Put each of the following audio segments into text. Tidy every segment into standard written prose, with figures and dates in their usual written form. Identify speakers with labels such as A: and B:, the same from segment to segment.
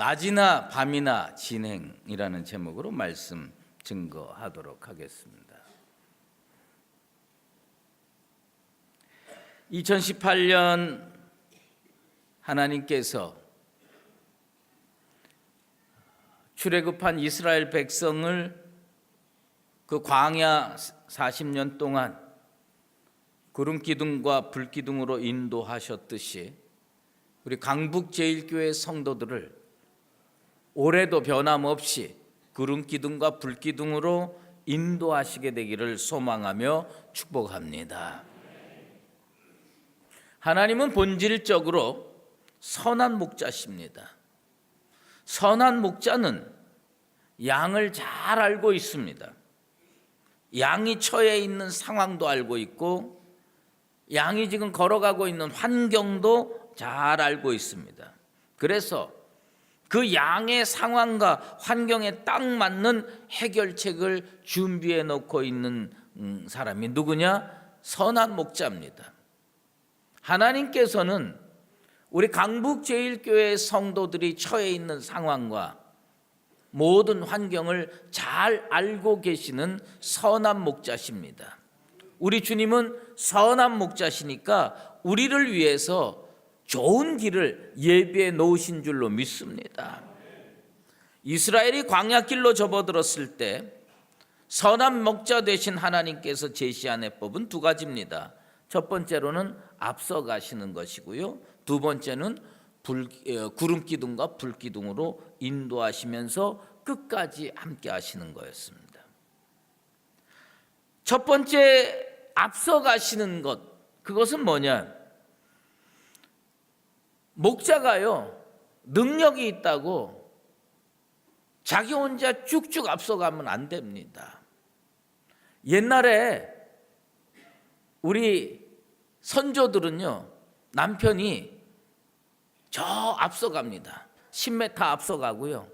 A: 낮이나 밤이나 진행이라는 제목으로 말씀 증거하도록 하겠습니다. 2018년 하나님께서 출애굽한 이스라엘 백성을 그 광야 40년 동안 구름 기둥과 불 기둥으로 인도하셨듯이 우리 강북제일교회 성도들을 올해도 변함없이 구름 기둥과 불 기둥으로 인도하시게 되기를 소망하며 축복합니다. 하나님은 본질적으로 선한 목자십니다. 선한 목자는 양을 잘 알고 있습니다. 양이 처해 있는 상황도 알고 있고 양이 지금 걸어가고 있는 환경도 잘 알고 있습니다. 그래서 그 양의 상황과 환경에 딱 맞는 해결책을 준비해 놓고 있는 사람이 누구냐? 선한 목자입니다. 하나님께서는 우리 강북제일교회 성도들이 처해 있는 상황과 모든 환경을 잘 알고 계시는 선한 목자십니다. 우리 주님은 선한 목자시니까 우리를 위해서 좋은 길을 예비해 놓으신 줄로 믿습니다. 이스라엘이 광야길로 접어들었을 때 선한 목자 되신 하나님께서 제시한 해법은 두 가지입니다. 첫 번째로는 앞서가시는 것이고요, 두 번째는 구름 기둥과 불 기둥으로 인도하시면서 끝까지 함께 하시는 거였습니다. 첫 번째 앞서가시는 것, 그것은 뭐냐? 목자가요, 능력이 있다고 자기 혼자 쭉쭉 앞서가면 안 됩니다. 옛날에 우리 선조들은요, 남편이 저 앞서갑니다. 10m 앞서가고요,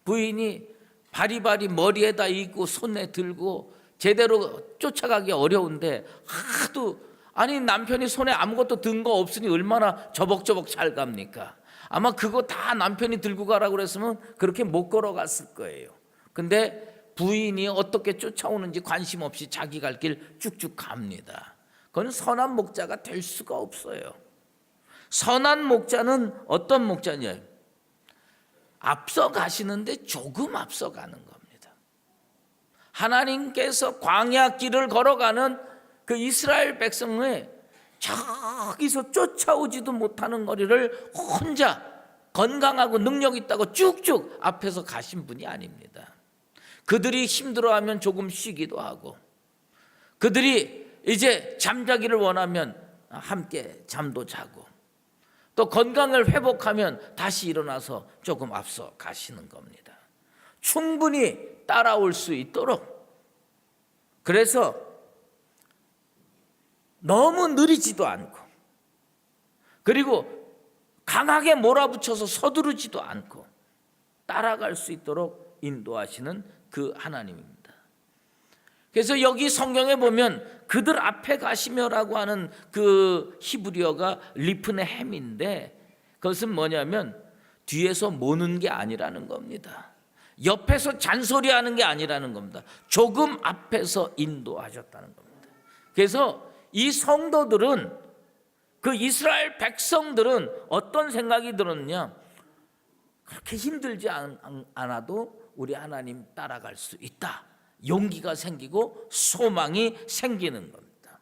A: 부인이 바리바리 머리에다 입고 손에 들고 제대로 쫓아가기 어려운데 하도, 아니 남편이 손에 아무것도 든 거 없으니 얼마나 저벅저벅 잘 갑니까? 아마 그거 다 남편이 들고 가라고 그랬으면 그렇게 못 걸어갔을 거예요. 근데 부인이 어떻게 쫓아오는지 관심 없이 자기 갈 길 쭉쭉 갑니다. 그건 선한 목자가 될 수가 없어요. 선한 목자는 어떤 목자냐? 앞서 가시는데 조금 앞서 가는 겁니다. 하나님께서 광야 길을 걸어가는 그 이스라엘 백성의 저기서 쫓아오지도 못하는 거리를 혼자 건강하고 능력 있다고 쭉쭉 앞에서 가신 분이 아닙니다. 그들이 힘들어하면 조금 쉬기도 하고, 그들이 이제 잠자기를 원하면 함께 잠도 자고, 또 건강을 회복하면 다시 일어나서 조금 앞서 가시는 겁니다. 충분히 따라올 수 있도록. 그래서 너무 느리지도 않고, 그리고 강하게 몰아붙여서 서두르지도 않고 따라갈 수 있도록 인도하시는 그 하나님입니다. 그래서 여기 성경에 보면 그들 앞에 가시며라고 하는 그 히브리어가 리프네햄인데, 그것은 뭐냐면 뒤에서 모는 게 아니라는 겁니다. 옆에서 잔소리하는 게 아니라는 겁니다. 조금 앞에서 인도하셨다는 겁니다. 그래서 이 성도들은, 그 이스라엘 백성들은 어떤 생각이 들었냐? 그렇게 힘들지 않아도 우리 하나님 따라갈 수 있다. 용기가 생기고 소망이 생기는 겁니다.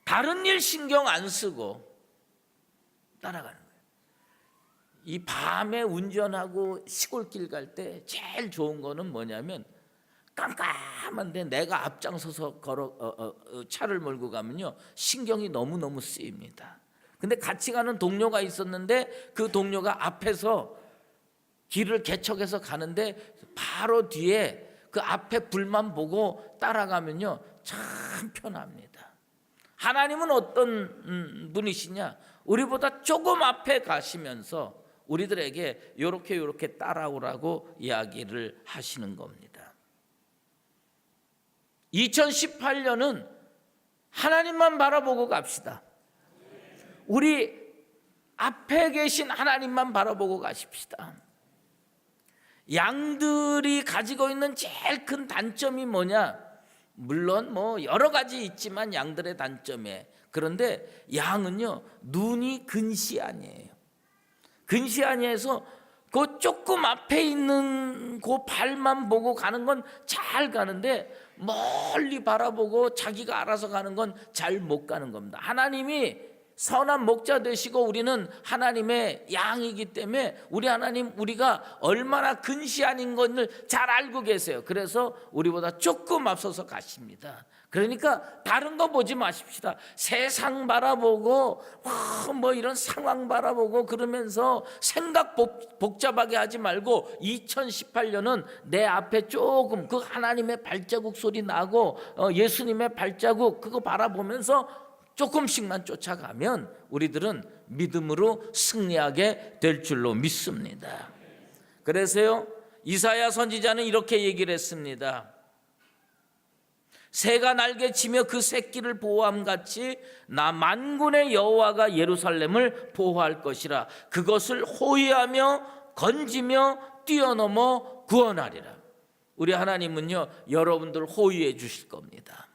A: 다른 일 신경 안 쓰고 따라가는 거예요. 이 밤에 운전하고 시골길 갈 때 제일 좋은 거는 뭐냐면, 깜깜한데 내가 앞장서서 차를 몰고 가면요, 신경이 너무너무 쓰입니다. 근데 같이 가는 동료가 있었는데 그 동료가 앞에서 길을 개척해서 가는데 바로 뒤에 그 앞에 불만 보고 따라가면요, 참 편합니다. 하나님은 어떤 분이시냐? 우리보다 조금 앞에 가시면서 우리들에게 요렇게 따라오라고 이야기를 하시는 겁니다. 2018년은 하나님만 바라보고 갑시다. 우리 앞에 계신 하나님만 바라보고 가십시다. 양들이 가지고 있는 제일 큰 단점이 뭐냐? 물론 뭐 여러 가지 있지만 양들의 단점에, 그런데 양은요 눈이 근시안이에요. 근시안이에서 그 조금 앞에 있는 그 발만 보고 가는 건 잘 가는데 멀리 바라보고 자기가 알아서 가는 건 잘 못 가는 겁니다. 하나님이 선한 목자 되시고 우리는 하나님의 양이기 때문에 우리 하나님, 우리가 얼마나 근시안인 것을 잘 알고 계세요. 그래서 우리보다 조금 앞서서 가십니다. 그러니까 다른 거 보지 마십시다. 세상 바라보고 뭐 이런 상황 바라보고 그러면서 생각 복잡하게 하지 말고 2018년은 내 앞에 조금 그 하나님의 발자국 소리 나고 예수님의 발자국 그거 바라보면서 조금씩만 쫓아가면 우리들은 믿음으로 승리하게 될 줄로 믿습니다. 그래서요 이사야 선지자는 이렇게 얘기를 했습니다. 새가 날개치며 그 새끼를 보호함같이 나 만군의 여호와가 예루살렘을 보호할 것이라. 그것을 호위하며 건지며 뛰어넘어 구원하리라. 우리 하나님은요 여러분들 호위해 주실 겁니다.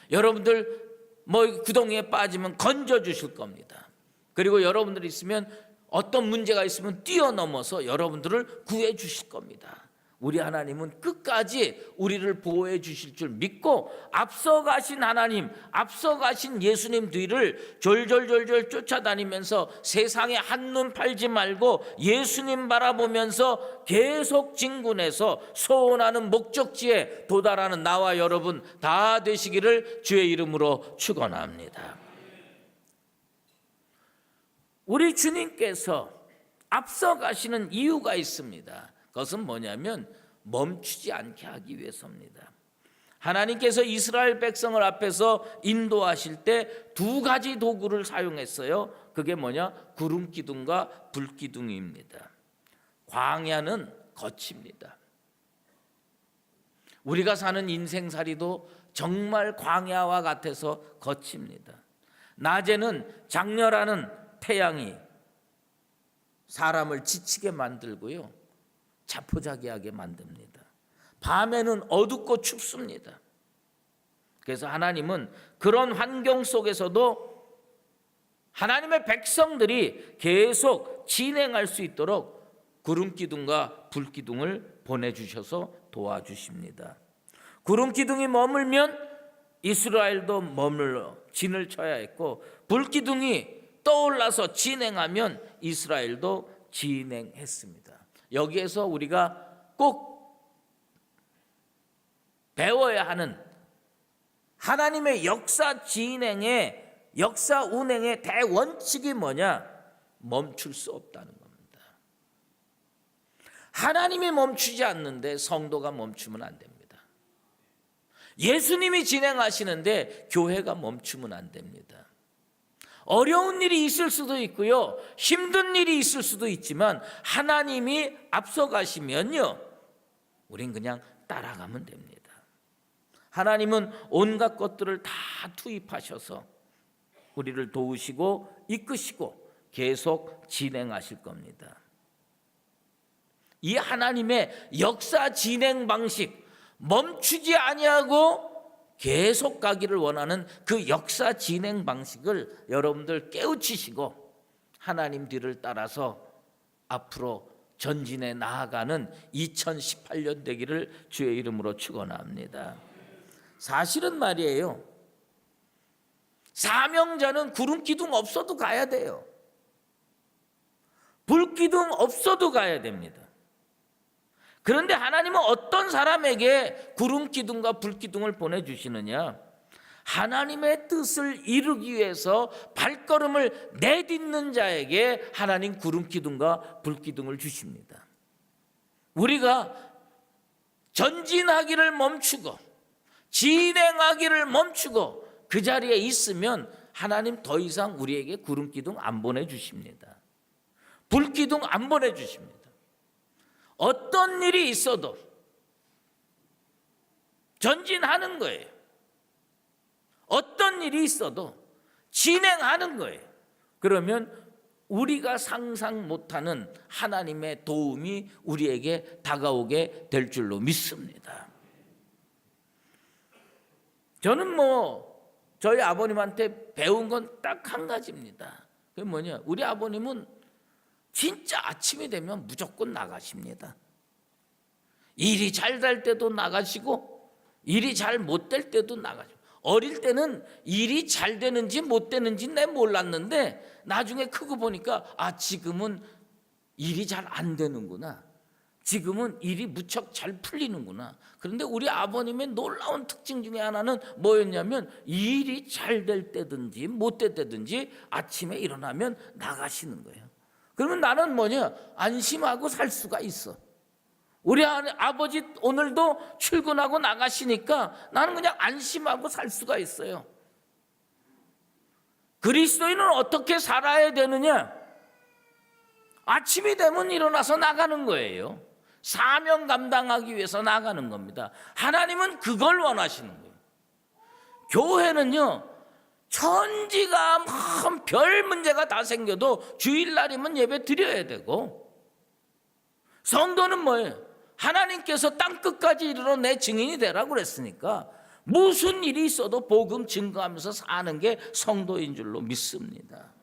A: 여러분들 뭐 구덩이에 빠지면 건져 주실 겁니다. 그리고 여러분들이 있으면 어떤 문제가 있으면 뛰어넘어서 여러분들을 구해 주실 겁니다. 우리 하나님은 끝까지 우리를 보호해 주실 줄 믿고 앞서가신 하나님, 앞서가신 예수님 뒤를 졸졸졸졸 쫓아다니면서 세상에 한눈 팔지 말고 예수님 바라보면서 계속 진군해서 소원하는 목적지에 도달하는 나와 여러분 다 되시기를 주의 이름으로 축원합니다. 우리 주님께서 앞서가시는 이유가 있습니다. 그것은 뭐냐면 멈추지 않게 하기 위해서입니다. 하나님께서 이스라엘 백성을 앞에서 인도하실 때 두 가지 도구를 사용했어요. 그게 뭐냐? 구름 기둥과 불 기둥입니다. 광야는 거칩니다. 우리가 사는 인생살이도 정말 광야와 같아서 거칩니다. 낮에는 장렬하는 태양이 사람을 지치게 만들고요 자포자기하게 만듭니다. 밤에는 어둡고 춥습니다. 그래서 하나님은 그런 환경 속에서도 하나님의 백성들이 계속 진행할 수 있도록 구름기둥과 불기둥을 보내주셔서 도와주십니다. 구름기둥이 머물면 이스라엘도 머물러 진을 쳐야 했고 불기둥이 떠올라서 진행하면 이스라엘도 진행했습니다. 여기에서 우리가 꼭 배워야 하는 하나님의 역사 진행의 역사 운행의 대원칙이 뭐냐? 멈출 수 없다는 겁니다. 하나님이 멈추지 않는데 성도가 멈추면 안 됩니다. 예수님이 진행하시는데 교회가 멈추면 안 됩니다. 어려운 일이 있을 수도 있고요 힘든 일이 있을 수도 있지만 하나님이 앞서가시면요 우린 그냥 따라가면 됩니다. 하나님은 온갖 것들을 다 투입하셔서 우리를 도우시고 이끄시고 계속 진행하실 겁니다. 이 하나님의 역사 진행 방식, 멈추지 아니하고 계속 가기를 원하는 그 역사 진행 방식을 여러분들 깨우치시고 하나님 뒤를 따라서 앞으로 전진해 나아가는 2018년 되기를 주의 이름으로 축원합니다. 사실은 말이에요. 사명자는 구름기둥 없어도 가야 돼요. 불기둥 없어도 가야 됩니다. 그런데 하나님은 어떤 사람에게 구름기둥과 불기둥을 보내주시느냐? 하나님의 뜻을 이루기 위해서 발걸음을 내딛는 자에게 하나님 구름기둥과 불기둥을 주십니다. 우리가 전진하기를 멈추고 진행하기를 멈추고 그 자리에 있으면 하나님 더 이상 우리에게 구름기둥 안 보내주십니다. 불기둥 안 보내주십니다. 어떤 일이 있어도 전진하는 거예요. 어떤 일이 있어도 진행하는 거예요. 그러면 우리가 상상 못하는 하나님의 도움이 우리에게 다가오게 될 줄로 믿습니다. 저는 저희 아버님한테 배운 건 딱 한 가지입니다. 그게 뭐냐? 우리 아버님은 진짜 아침이 되면 무조건 나가십니다. 일이 잘 될 때도 나가시고 일이 잘 못 될 때도 나가시고. 어릴 때는 일이 잘 되는지 못 되는지 내가 몰랐는데 나중에 크고 보니까 지금은 일이 잘 안 되는구나. 지금은 일이 무척 잘 풀리는구나. 그런데 우리 아버님의 놀라운 특징 중에 하나는 뭐였냐면 일이 잘 될 때든지 못 될 때든지 아침에 일어나면 나가시는 거예요. 그러면 나는 안심하고 살 수가 있어. 우리 아버지 오늘도 출근하고 나가시니까 나는 그냥 안심하고 살 수가 있어요. 그리스도인은 어떻게 살아야 되느냐? 아침이 되면 일어나서 나가는 거예요. 사명 감당하기 위해서 나가는 겁니다. 하나님은 그걸 원하시는 거예요. 교회는요, 천지가 별 문제가 다 생겨도 주일날이면 예배 드려야 되고, 성도는 뭐예요? 하나님께서 땅끝까지 이르러 내 증인이 되라고 그랬으니까 무슨 일이 있어도 복음 증거하면서 사는 게 성도인 줄로 믿습니다.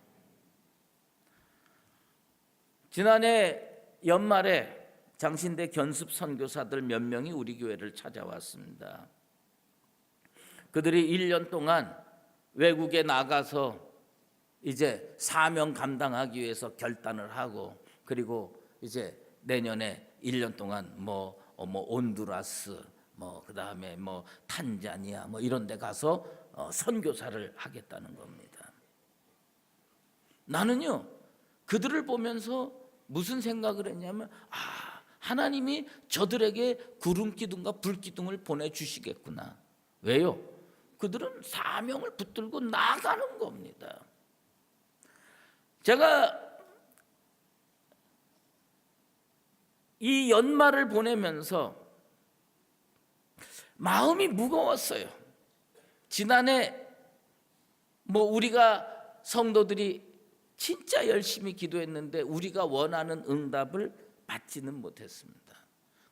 A: 지난해 연말에 장신대 견습 선교사들 몇 명이 우리 교회를 찾아왔습니다. 그들이 1년 동안 외국에 나가서 이제 사명 감당하기 위해서 결단을 하고, 그리고 이제 내년에 1년 동안 온두라스, 그다음에 탄자니아 이런 데 가서 선교사를 하겠다는 겁니다. 나는요, 그들을 보면서 무슨 생각을 했냐면 하나님이 저들에게 구름 기둥과 불 기둥을 보내 주시겠구나. 왜요? 그들은 사명을 붙들고 나가는 겁니다. 제가 이 연말을 보내면서 마음이 무거웠어요. 지난해 우리가 성도들이 진짜 열심히 기도했는데 우리가 원하는 응답을 받지는 못했습니다.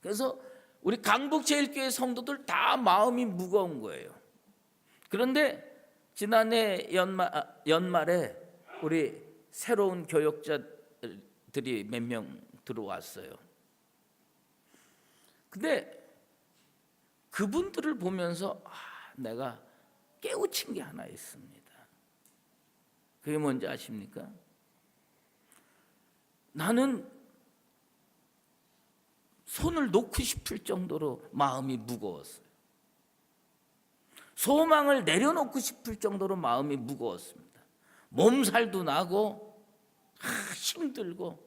A: 그래서 우리 강북제일교회 성도들 다 마음이 무거운 거예요. 그런데 지난해 연말에 우리 새로운 교역자들이 몇 명 들어왔어요. 근데 그분들을 보면서 내가 깨우친 게 하나 있습니다. 그게 뭔지 아십니까? 나는 손을 놓고 싶을 정도로 마음이 무거웠어요. 소망을 내려놓고 싶을 정도로 마음이 무거웠습니다. 몸살도 나고 힘들고.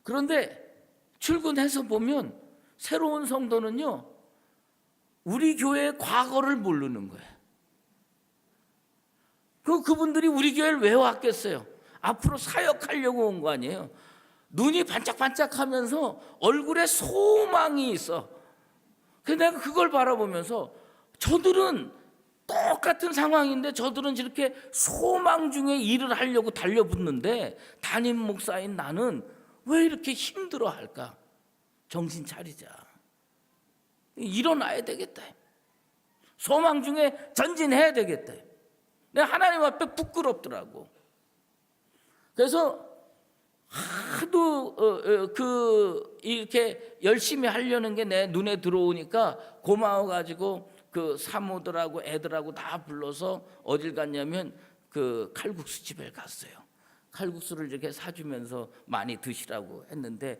A: 그런데 출근해서 보면 새로운 성도는요, 우리 교회의 과거를 모르는 거예요. 그분들이 우리 교회를 왜 왔겠어요? 앞으로 사역하려고 온 거 아니에요. 눈이 반짝반짝하면서 얼굴에 소망이 있어. 그래서 내가 그걸 바라보면서 저들은 똑같은 상황인데 저들은 이렇게 소망 중에 일을 하려고 달려붙는데 담임 목사인 나는 왜 이렇게 힘들어할까? 정신 차리자. 일어나야 되겠다. 소망 중에 전진해야 되겠다. 내가 하나님 앞에 부끄럽더라고. 그래서 하도 이렇게 열심히 하려는 게 내 눈에 들어오니까 고마워가지고 그 사모들하고 애들하고 다 불러서 어딜 갔냐면 그 칼국수 집에 갔어요. 칼국수를 이렇게 사주면서 많이 드시라고 했는데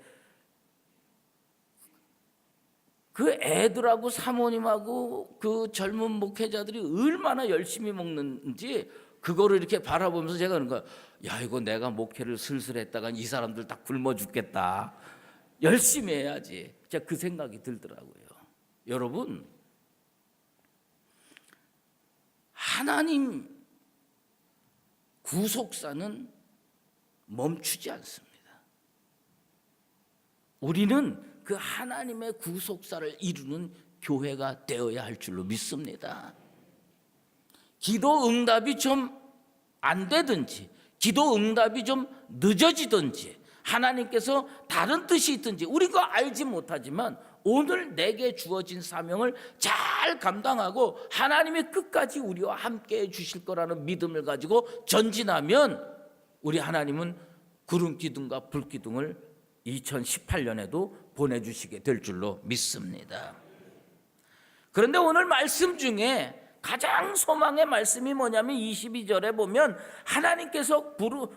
A: 그 애들하고 사모님하고 그 젊은 목회자들이 얼마나 열심히 먹는지 그거를 이렇게 바라보면서 제가 그런 거야. 야, 이거 내가 목회를 슬슬 했다가 이 사람들 다 굶어 죽겠다. 열심히 해야지. 제가 그 생각이 들더라고요. 여러분, 하나님 구속사는 멈추지 않습니다. 우리는 그 하나님의 구속사를 이루는 교회가 되어야 할 줄로 믿습니다. 기도 응답이 좀 안 되든지 기도 응답이 좀 늦어지든지 하나님께서 다른 뜻이 있든지 우리가 알지 못하지만 오늘 내게 주어진 사명을 잘 감당하고 하나님이 끝까지 우리와 함께 해 주실 거라는 믿음을 가지고 전진하면 우리 하나님은 구름 기둥과 불 기둥을 2018년에도 보내주시게 될 줄로 믿습니다. 그런데 오늘 말씀 중에 가장 소망의 말씀이 뭐냐면 22절에 보면 하나님께서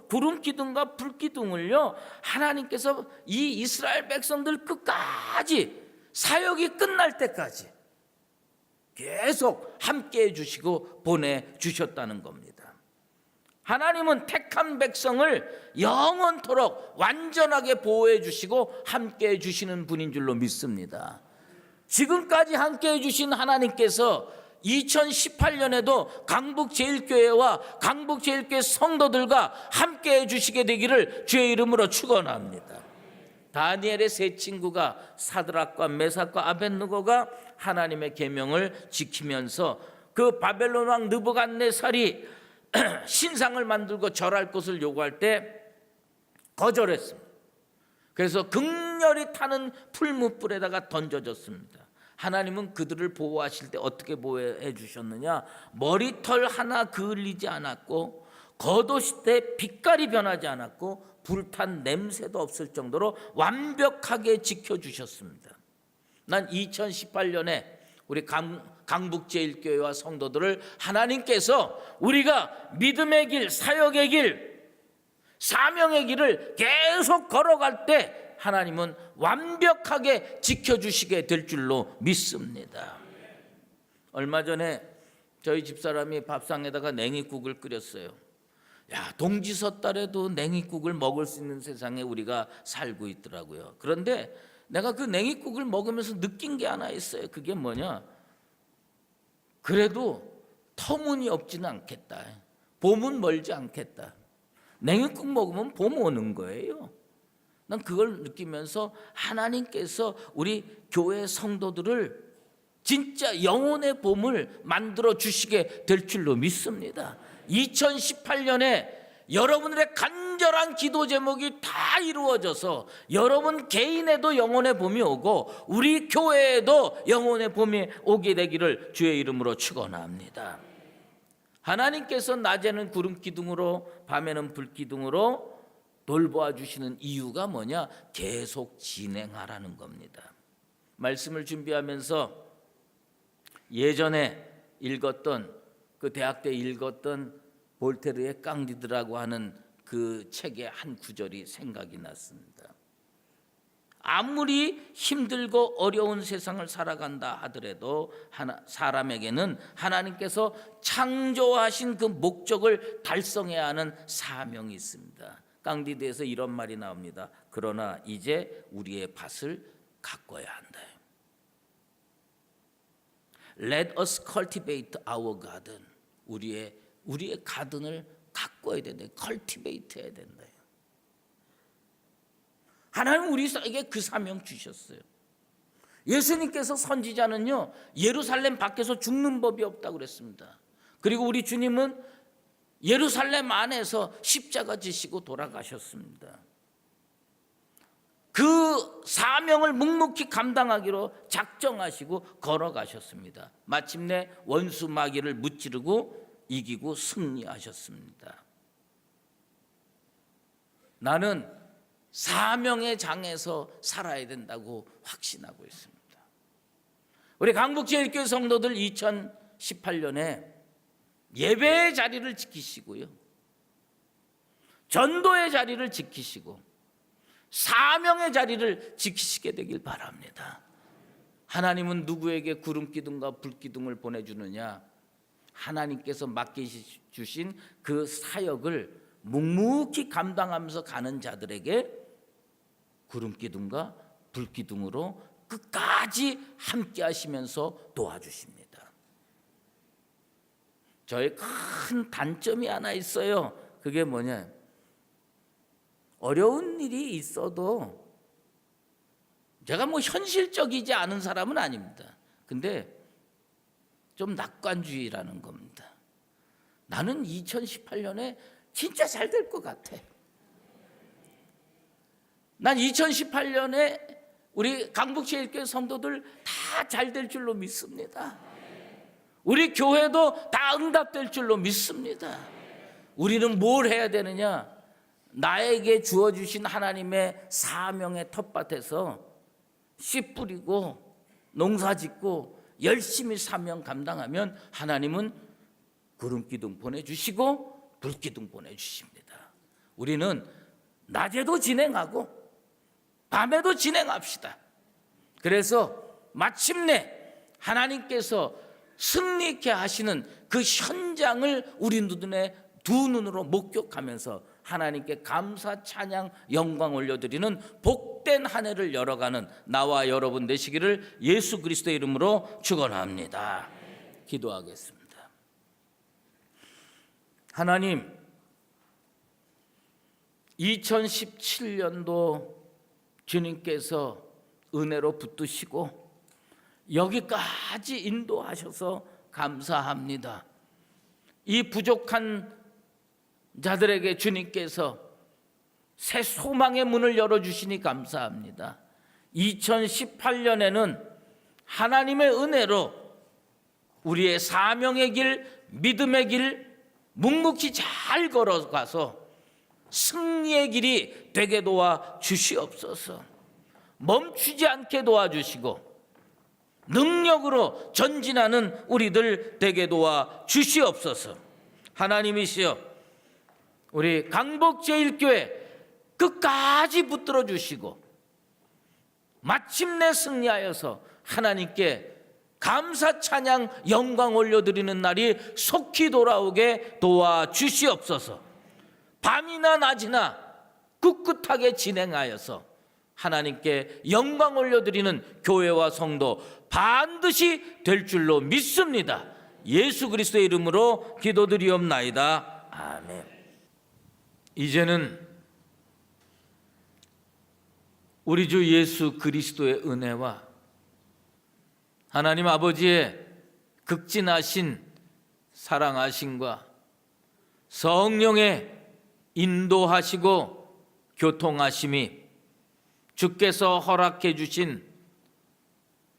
A: 구름 기둥과 불 기둥을요, 하나님께서 이 이스라엘 백성들 끝까지 사역이 끝날 때까지 계속 함께 해주시고 보내주셨다는 겁니다. 하나님은 택한 백성을 영원토록 완전하게 보호해 주시고 함께 해주시는 분인 줄로 믿습니다. 지금까지 함께 해주신 하나님께서 2018년에도 강북제일교회와 강북제일교회 성도들과 함께 해주시게 되기를 주의 이름으로 축원합니다. 다니엘의 세 친구가 사드락과 메삭과 아벳느고가 하나님의 계명을 지키면서 그 바벨론 왕 느부갓네살이 신상을 만들고 절할 것을 요구할 때 거절했습니다. 그래서 극렬히 타는 풀무불에다가 던져졌습니다. 하나님은 그들을 보호하실 때 어떻게 보호해 주셨느냐? 머리털 하나 그을리지 않았고 겉옷 때 빛깔이 변하지 않았고 불탄 냄새도 없을 정도로 완벽하게 지켜주셨습니다. 난 2018년에 우리 강북제일교회와 성도들을 하나님께서 우리가 믿음의 길, 사역의 길, 사명의 길을 계속 걸어갈 때 하나님은 완벽하게 지켜주시게 될 줄로 믿습니다. 얼마 전에 저희 집사람이 밥상에다가 냉이국을 끓였어요. 야, 동지섣달에도 냉이국을 먹을 수 있는 세상에 우리가 살고 있더라고요. 그런데 내가 그 냉이국을 먹으면서 느낀 게 하나 있어요. 그게 뭐냐? 그래도 터무니없지는 않겠다. 봄은 멀지 않겠다. 냉이국 먹으면 봄 오는 거예요. 난 그걸 느끼면서 하나님께서 우리 교회 성도들을 진짜 영혼의 봄을 만들어 주시게 될 줄로 믿습니다. 2018년에 여러분들의 간절한 기도 제목이 다 이루어져서 여러분 개인에도 영혼의 봄이 오고 우리 교회에도 영혼의 봄이 오게 되기를 주의 이름으로 축원합니다. 하나님께서 낮에는 구름 기둥으로 밤에는 불 기둥으로 돌보아 주시는 이유가 뭐냐? 계속 진행하라는 겁니다. 말씀을 준비하면서 예전에 읽었던 그 대학 때 읽었던 볼테르의 깡디드라고 하는 그 책의 한 구절이 생각이 났습니다. 아무리 힘들고 어려운 세상을 살아간다 하더라도 사람에게는 하나님께서 창조하신 그 목적을 달성해야 하는 사명이 있습니다. 깡디드에서 이런 말이 나옵니다. 그러나 이제 우리의 밭을 가꿔야 한다. Let us cultivate our garden. 우리의 가든을 가꿔야 된다. 컬티베이트 해야 된다. 하나님 우리에게 그 사명 주셨어요. 예수님께서 선지자는요, 예루살렘 밖에서 죽는 법이 없다고 그랬습니다. 그리고 우리 주님은 예루살렘 안에서 십자가 지시고 돌아가셨습니다. 그 사명을 묵묵히 감당하기로 작정하시고 걸어가셨습니다. 마침내 원수 마귀를 무찌르고 이기고 승리하셨습니다. 나는 사명의 장에서 살아야 된다고 확신하고 있습니다. 우리 강북제일교회 성도들 2018년에 예배의 자리를 지키시고요, 전도의 자리를 지키시고 사명의 자리를 지키시게 되길 바랍니다. 하나님은 누구에게 구름 기둥과 불 기둥을 보내주느냐? 하나님께서 맡기주신 그 사역을 묵묵히 감당하면서 가는 자들에게 구름 기둥과 불 기둥으로 끝까지 함께 하시면서 도와주십니다. 저의 큰 단점이 하나 있어요. 그게 뭐냐? 어려운 일이 있어도 제가 뭐 현실적이지 않은 사람은 아닙니다. 근데 좀 낙관주의라는 겁니다. 나는 2018년에 진짜 잘 될 것 같아. 난 2018년에 우리 강북제일교회 성도들 다 잘 될 줄로 믿습니다. 우리 교회도 다 응답될 줄로 믿습니다. 우리는 뭘 해야 되느냐? 나에게 주어주신 하나님의 사명의 텃밭에서 씨 뿌리고 농사 짓고 열심히 사명 감당하면 하나님은 구름기둥 보내주시고 불기둥 보내주십니다. 우리는 낮에도 진행하고 밤에도 진행합시다. 그래서 마침내 하나님께서 승리케 하시는 그 현장을 우리 눈에 두 눈으로 목격하면서 하나님께 감사, 찬양, 영광 올려드리는 복된 한 해를 열어가는 나와 여러분 되시기를 예수 그리스도의 이름으로 축원합니다. 기도하겠습니다. 하나님, 2017년도 주님께서 은혜로 붙드시고 여기까지 인도하셔서 감사합니다. 이 부족한 자들에게 주님께서 새 소망의 문을 열어주시니 감사합니다. 2018년에는 하나님의 은혜로 우리의 사명의 길, 믿음의 길 묵묵히 잘 걸어가서 승리의 길이 되게 도와 주시옵소서. 멈추지 않게 도와주시고 능력으로 전진하는 우리들 되게 도와 주시옵소서. 하나님이시여, 우리 강북제일교회 끝까지 붙들어 주시고 마침내 승리하여서 하나님께 감사 찬양 영광 올려드리는 날이 속히 돌아오게 도와주시옵소서. 밤이나 낮이나 꿋꿋하게 진행하여서 하나님께 영광 올려드리는 교회와 성도 반드시 될 줄로 믿습니다. 예수 그리스도의 이름으로 기도드리옵나이다. 아멘. 이제는 우리 주 예수 그리스도의 은혜와 하나님 아버지의 극진하신 사랑하심과 성령의 인도하시고 교통하심이 주께서 허락해 주신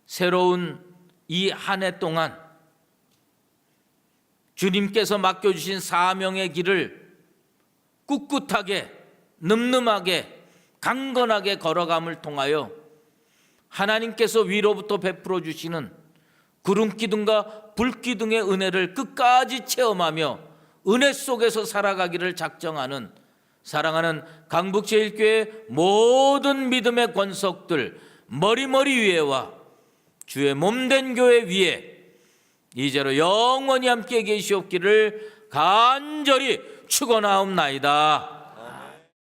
A: 새로운 이 한 해 동안 주님께서 맡겨주신 사명의 길을 꿋꿋하게 늠름하게 강건하게 걸어감을 통하여 하나님께서 위로부터 베풀어 주시는 구름기둥과 불기둥의 은혜를 끝까지 체험하며 은혜 속에서 살아가기를 작정하는 사랑하는 강북제일교회 모든 믿음의 권속들 머리머리 위에와 주의 몸된 교회 위에 이제로 영원히 함께 계시옵기를 간절히 축원하옵나이다.